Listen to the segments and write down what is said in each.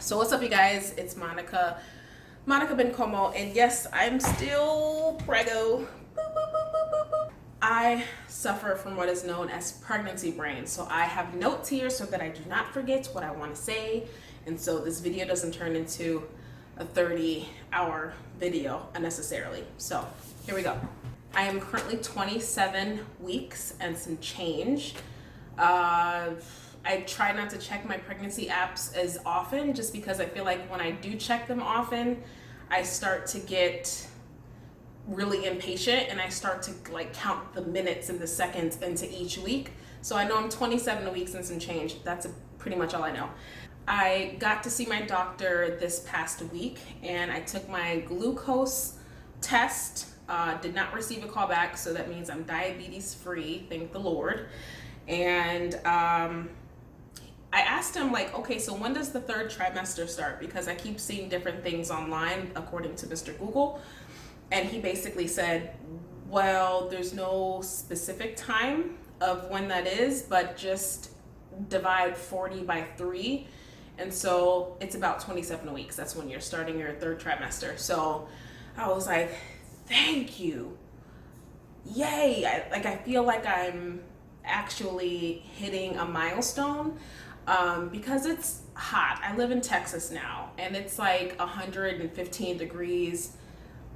So what's up, you guys? It's Monica Bencomo, and yes, I'm still preggo. I suffer from what is known as pregnancy brain, so I have notes here so that I do not forget what I want to say, and so this video doesn't turn into a 30-hour video unnecessarily. So here we go. I am currently 27 weeks and some change. I try not to check my pregnancy apps as often just because I feel like when I do check them often, I start to get really impatient and I start to like count the minutes and the seconds into each week. So I know I'm 27 weeks and some change. That's pretty much all I know. I got to see my doctor this past week and I took my glucose test. Did not receive a call back, so that means I'm diabetes free, thank the Lord. And I asked him, like, okay, so when does the third trimester start? Because I keep seeing different things online according to Mr. Google. And he basically said, well, there's no specific time of when that is, but just divide 40 by 3. And so it's about 27 weeks. That's when you're starting your third trimester. So I was like, thank you. Yay. I feel like I'm actually hitting a milestone. Because it's hot. I live in Texas now and it's like 115 degrees.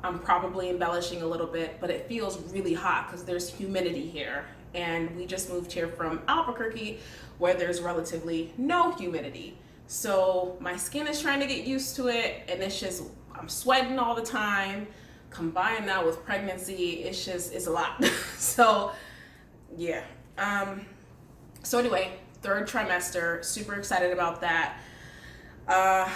I'm probably embellishing a little bit, but it feels really hot because there's humidity here. And we just moved here from Albuquerque where there's relatively no humidity. So my skin is trying to get used to it and it's just, I'm sweating all the time. Combine that with pregnancy, it's a lot. So yeah. So anyway, third trimester, super excited about that.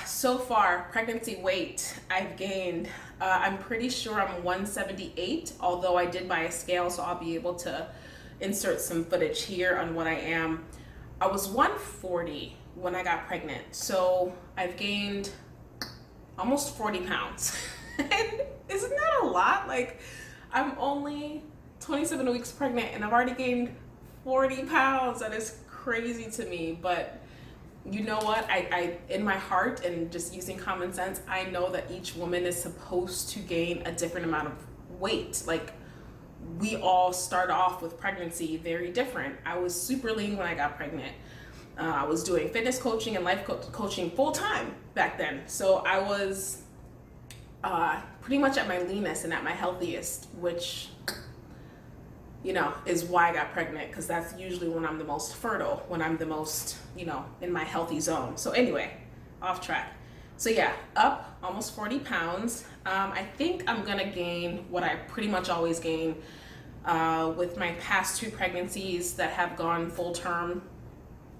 So far, pregnancy weight, I've gained, I'm pretty sure I'm 178, although I did buy a scale, so I'll be able to insert some footage here on what I am. I was 140 when I got pregnant, so I've gained almost 40 pounds. And isn't that a lot? Like, I'm only 27 weeks pregnant and I've already gained 40 pounds. That is crazy to me, but you know what? I in my heart and just using common sense, I know that each woman is supposed to gain a different amount of weight. Like, we all start off with pregnancy very different. I was super lean when I got pregnant. I was doing fitness coaching and life coaching full time back then. So I was pretty much at my leanest and at my healthiest, which, you know, is why I got pregnant, because that's usually when I'm the most fertile, when I'm the most, you know, in my healthy zone. So anyway, off track. So yeah, up almost 40 pounds. I think I'm gonna gain what I pretty much always gain with my past 2 pregnancies that have gone full term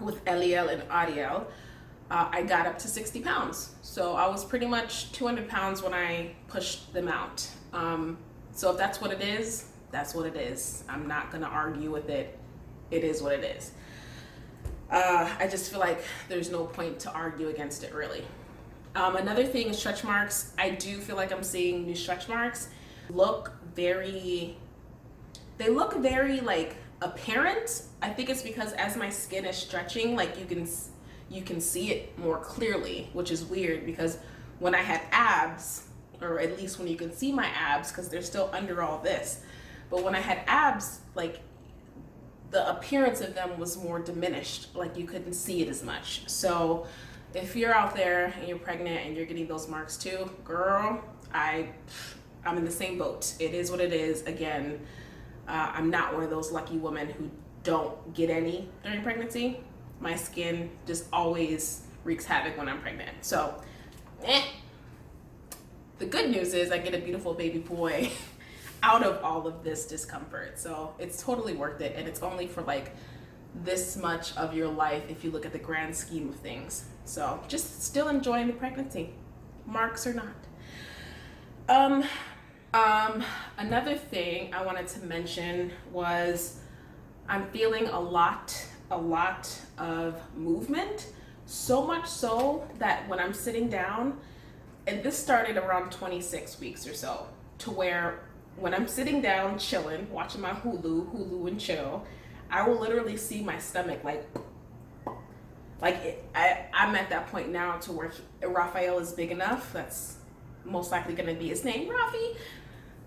with Eliel and Ariel. I got up to 60 pounds. So I was pretty much 200 pounds when I pushed them out. So if that's what it is, that's what it is. I'm not gonna argue with it. It is what it is. I just feel like there's no point to argue against it, really. Another thing is stretch marks. I do feel like I'm seeing new stretch marks. They look very like apparent. I think it's because as my skin is stretching, like you can see it more clearly, which is weird because when I had abs, or at least when you can see my abs, because they're still under all this, but when I had abs, like the appearance of them was more diminished, like you couldn't see it as much. So if you're out there and you're pregnant and you're getting those marks too, girl, I'm in the same boat. It is what it is. Again, I'm not one of those lucky women who don't get any during pregnancy. My skin just always wreaks havoc when I'm pregnant. So, The good news is I get a beautiful baby boy out of all of this discomfort. So it's totally worth it. And it's only for like this much of your life if you look at the grand scheme of things. So just still enjoying the pregnancy, marks or not. Another thing I wanted to mention was I'm feeling a lot of movement, so much so that when I'm sitting down, and this started around 26 weeks or so, to where when I'm sitting down chilling, watching my Hulu and chill, I will literally see my stomach like I'm at that point now to where Raphael is big enough. That's most likely going to be his name, Rafi.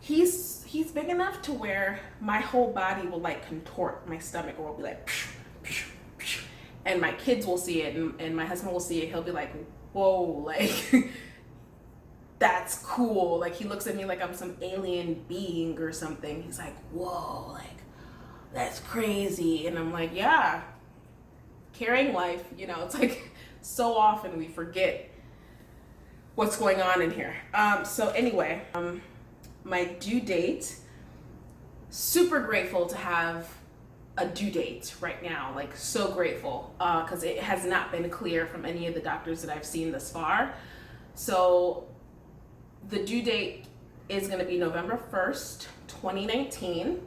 He's big enough to where my whole body will like contort. My stomach will be like, psh, psh, psh. And my kids will see it, and my husband will see it. He'll be like, whoa, like that's cool. Like, he looks at me like I'm some alien being or something. He's like, whoa, like that's crazy. And I'm like, yeah, carrying life, you know. It's like so often we forget what's going on in here. So anyway, my due date, super grateful to have a due date right now, like so grateful, because it has not been clear from any of the doctors that I've seen thus far. So the due date is going to be November 1st, 2019.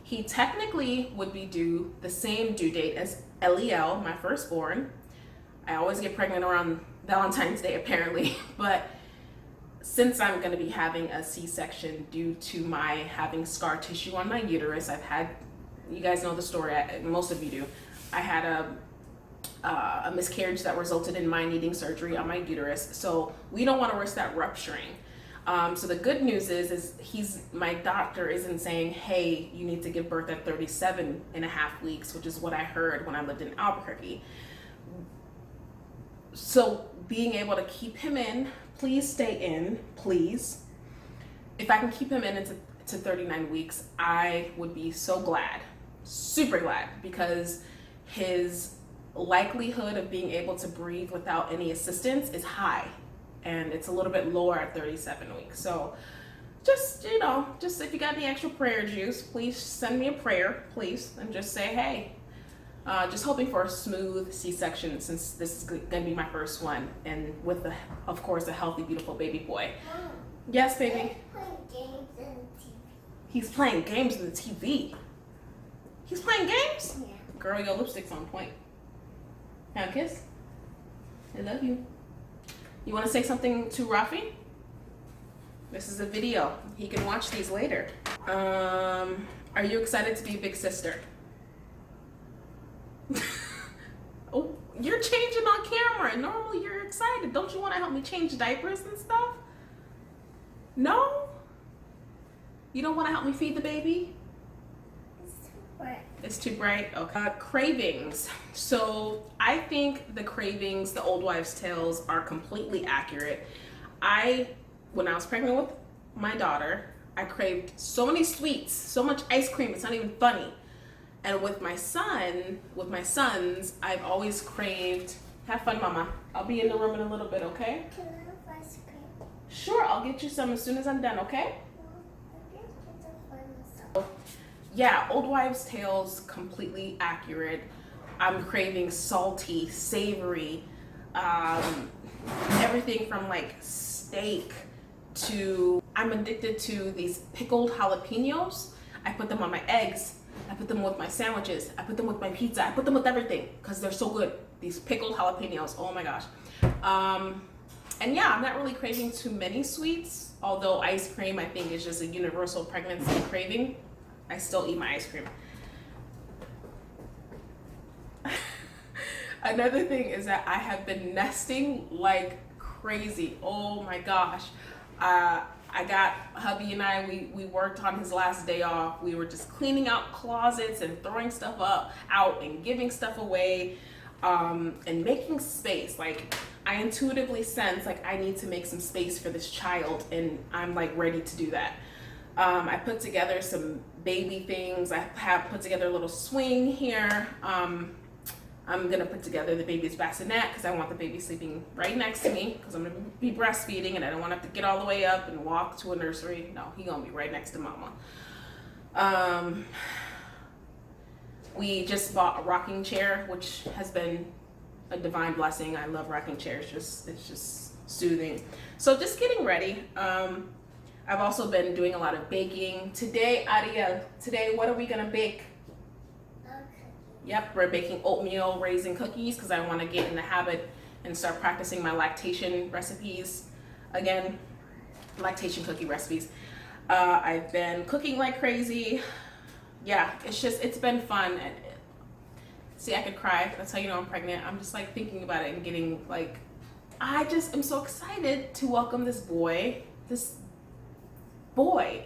He technically would be due the same due date as Eliel, my firstborn. I always get pregnant around Valentine's Day apparently, but since I'm going to be having a C-section due to my having scar tissue on my uterus, I've had, you guys know the story, most of you do, I had a miscarriage that resulted in my needing surgery on my uterus, so we don't want to risk that rupturing. So the good news is my doctor isn't saying, hey, you need to give birth at 37 and a half weeks, which is what I heard when I lived in Albuquerque. So being able to keep him in, please stay in, please. If I can keep him in to 39 weeks, I would be so glad, super glad, because his likelihood of being able to breathe without any assistance is high, and it's a little bit lower at 37 weeks. So just, you know, just if you got any extra prayer juice, please send me a prayer, please, and just say, hey, just hoping for a smooth C-section since this is going to be my first one, and with, of course, a healthy, beautiful baby boy. Mom, yes, baby? He's playing games in the TV. He's playing games? Yeah. Girl, your lipstick's on point. Have a kiss? I love you. You want to say something to Rafi? This is a video. He can watch these later. Are you excited to be a big sister? Oh, you're changing on camera. Normally you're excited. Don't you want to help me change diapers and stuff? No? You don't want to help me feed the baby? It's too bright. It's too bright? Okay. Cravings. So I think the Cravings, the Old Wives' Tales, are completely accurate. When I was pregnant with my daughter, I craved so many sweets, so much ice cream, it's not even funny. And with my sons, I've always craved, have fun, Mama. I'll be in the room in a little bit, okay? Can I have ice cream? Sure, I'll get you some as soon as I'm done, okay? Yeah, Old Wives' Tales, completely accurate. I'm craving salty, savory, everything from like steak to, I'm addicted to these pickled jalapenos. I put them on my eggs. I put them with my sandwiches. I put them with my pizza. I put them with everything because they're so good. These pickled jalapenos, oh my gosh. And yeah, I'm not really craving too many sweets, although ice cream I think is just a universal pregnancy craving. I still eat my ice cream. Another thing is that I have been nesting like crazy. Oh my gosh. I got hubby and I, we worked on his last day off. We were just cleaning out closets and throwing stuff out and giving stuff away, and making space. Like, I intuitively sense like I need to make some space for this child, and I'm like ready to do that. I put together some baby things. I have put together a little swing here. I'm gonna put together the baby's bassinet because I want the baby sleeping right next to me because I'm gonna be breastfeeding and I don't want to have to get all the way up and walk to a nursery. No, he's gonna be right next to Mama. We just bought a rocking chair, which has been a divine blessing. I love rocking chairs. It's just soothing. So just getting ready. I've also been doing a lot of baking. Today, Ariel, what are we gonna bake? Yep, we're baking oatmeal raisin cookies because I want to get in the habit and start practicing my lactation recipes again. Lactation cookie recipes. I've been cooking like crazy. Yeah, it's been fun. See, I could cry. That's how you know I'm pregnant. I'm just like thinking about it and getting like, I just am so excited to welcome this boy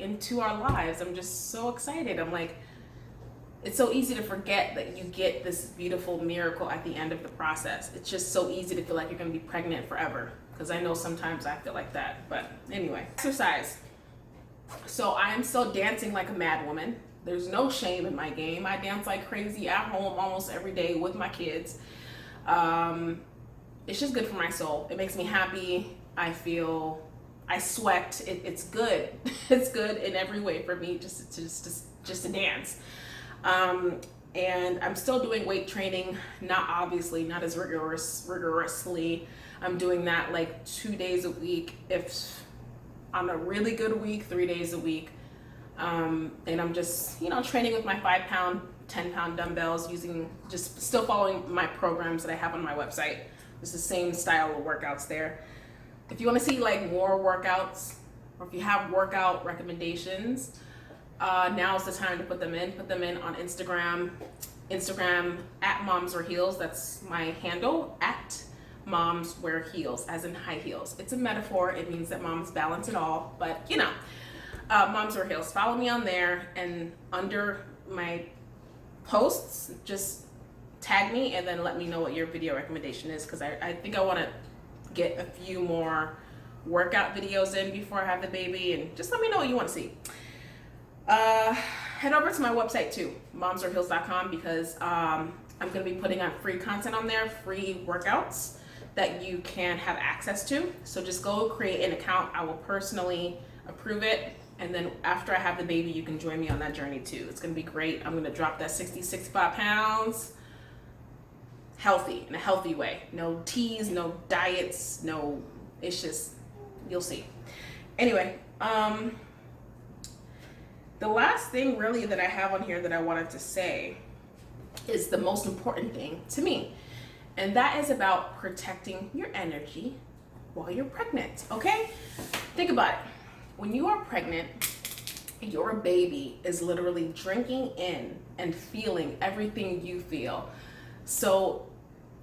into our lives. I'm just so excited. I'm like, it's so easy to forget that you get this beautiful miracle at the end of the process. It's just so easy to feel like you're going to be pregnant forever, because I know sometimes I feel like that. But anyway, exercise. So I am still dancing like a mad woman. There's no shame in my game. I dance like crazy at home almost every day with my kids. It's just good for my soul. It makes me happy. I sweat. It's good. It's good in every way for me just to dance. And I'm still doing weight training, not as rigorously. I'm doing that like 2 days a week. If on a really good week, 3 days a week. And I'm just, training with my 5-pound, 10-pound dumbbells, just still following my programs that I have on my website. It's the same style of workouts there. If you want to see like more workouts, or if you have workout recommendations, now's the time to put them in. Put them in on Instagram at Moms Wear Heels. That's my handle, at Moms Wear Heels, as in high heels. It's a metaphor. It means that moms balance it all, but Moms Wear Heels. Follow me on there, and under my posts, just tag me and then let me know what your video recommendation is, because I think I want to get a few more workout videos in before I have the baby, and just let me know what you want to see. Head over to my website too, momswearheels.com, because I'm going to be putting on free content on there, free workouts that you can have access to. So just go create an account. I will personally approve it. And then after I have the baby, you can join me on that journey too. It's going to be great. I'm going to drop that 65 pounds healthy, in a healthy way. No teas, no diets, it's just, you'll see. Anyway, the last thing really that I have on here that I wanted to say is the most important thing to me. And that is about protecting your energy while you're pregnant, okay? Think about it. When you are pregnant, your baby is literally drinking in and feeling everything you feel. So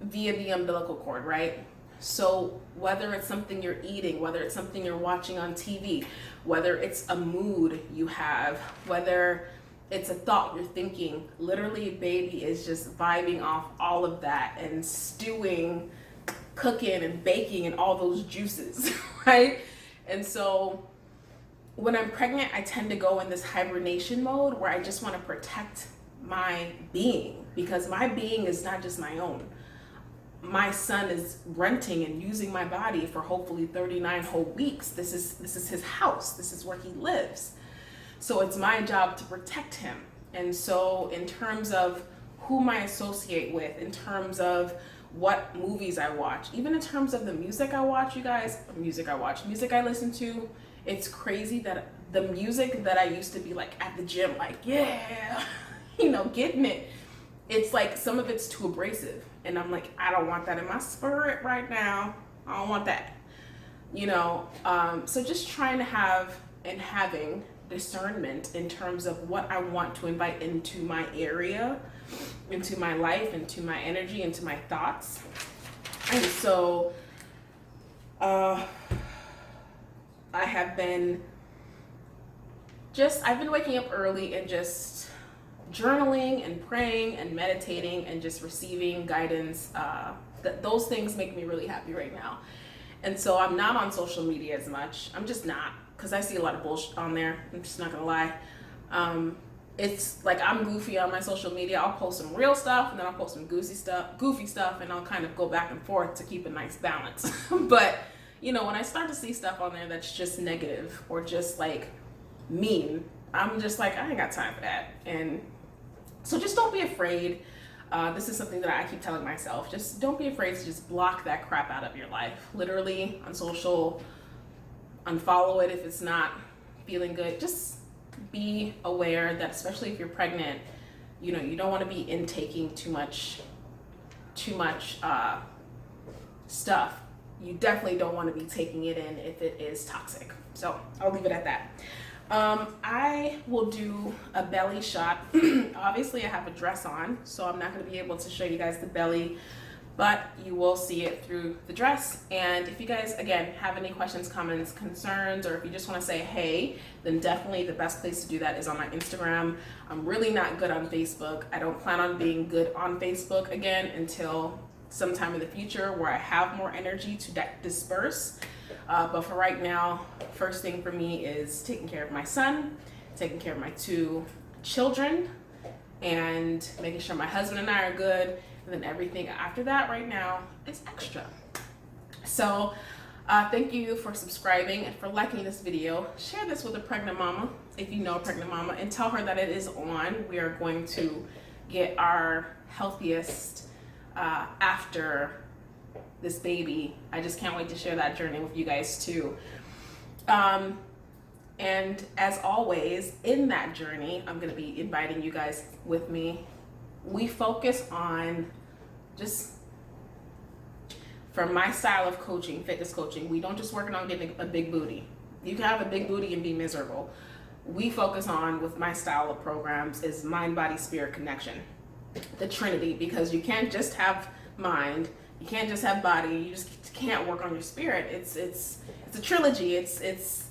via the umbilical cord, right? So whether it's something you're eating, whether it's something you're watching on TV, whether it's a mood you have, whether it's a thought you're thinking, literally baby is just vibing off all of that and stewing, cooking and baking and all those juices, right? And so when I'm pregnant, I tend to go in this hibernation mode where I just want to protect my being, because my being is not just my own. My son is renting and using my body for hopefully 39 whole weeks. This is his house. This is where he lives. So it's my job to protect him. And so in terms of whom I associate with, in terms of what movies I watch, even in terms of the music I watch, music I listen to, it's crazy that the music that I used to be like at the gym, like, yeah, getting it. It's like some of it's too abrasive. And I'm like, I don't want that in my spirit right now. I don't want that. So just trying to having discernment in terms of what I want to invite into my area, into my life, into my energy, into my thoughts. And so I've been waking up early and just journaling and praying and meditating and just receiving guidance. Those things make me really happy right now. And so I'm not on social media as much. I'm just not, because I see a lot of bullshit on there. I'm just not gonna lie. It's like I'm goofy on my social media. I'll post some real stuff and then I'll post some goofy stuff, and I'll kind of go back and forth to keep a nice balance. But when I start to see stuff on there that's just negative or just like mean, I'm just like, I ain't got time for that. And so just don't be afraid. This is something that I keep telling myself. Just don't be afraid to just block that crap out of your life. Literally on social, unfollow it if it's not feeling good. Just be aware that, especially if you're pregnant, you don't want to be intaking too much stuff. You definitely don't want to be taking it in if it is toxic. So I'll leave it at that. I will do a belly shot. Obviously I have a dress on, so I'm not going to be able to show you guys the belly, but you will see it through the dress. And if you guys, again, have any questions, comments, concerns, or if you just want to say hey, then definitely the best place to do that is on my Instagram. I'm really not good on Facebook. I don't plan on being good on Facebook again until sometime in the future where I have more energy to disperse. But for right now, first thing for me is taking care of my son, taking care of my 2 children, and making sure my husband and I are good. And then everything after that right now is extra. So thank you for subscribing and for liking this video. Share this with a pregnant mama, if you know a pregnant mama, and tell her that it is on. We are going to get our healthiest after this baby. I just can't wait to share that journey with you guys too. And as always, in that journey, I'm going to be inviting you guys with me. We focus on just, from my style of coaching, fitness coaching, we don't just work on getting a big booty. You can have a big booty and be miserable. We focus on, with my style of programs, is mind, body, spirit connection. The Trinity, because you can't just have mind, you can't just have body, you just can't work on your spirit. It's a trilogy. It's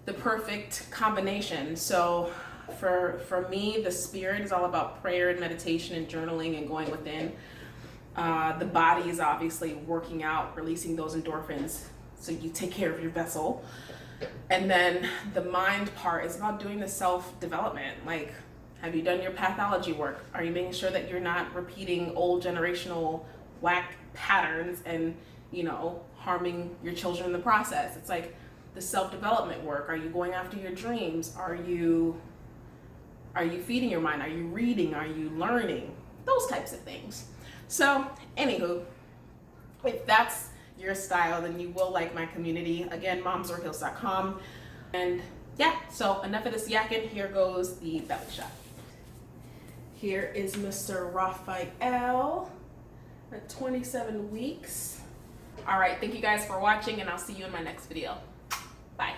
the perfect combination. So for me, the spirit is all about prayer and meditation and journaling and going within. The body is obviously working out, releasing those endorphins, so you take care of your vessel. And then the mind part is about doing the self-development. Like, have you done your pathology work? Are you making sure that you're not repeating old generational whack patterns and, you know, harming your children in the process? It's like the self-development work. Are you going after your dreams? Are you feeding your mind? Are you reading? Are you learning? Those types of things. So, anywho, if that's your style, then you will like my community. Again, momsorheels.com. And yeah, so enough of this yakking. Here goes the belly shot. Here is Mr. Raphael at 27 weeks. All right, thank you guys for watching, and I'll see you in my next video. Bye.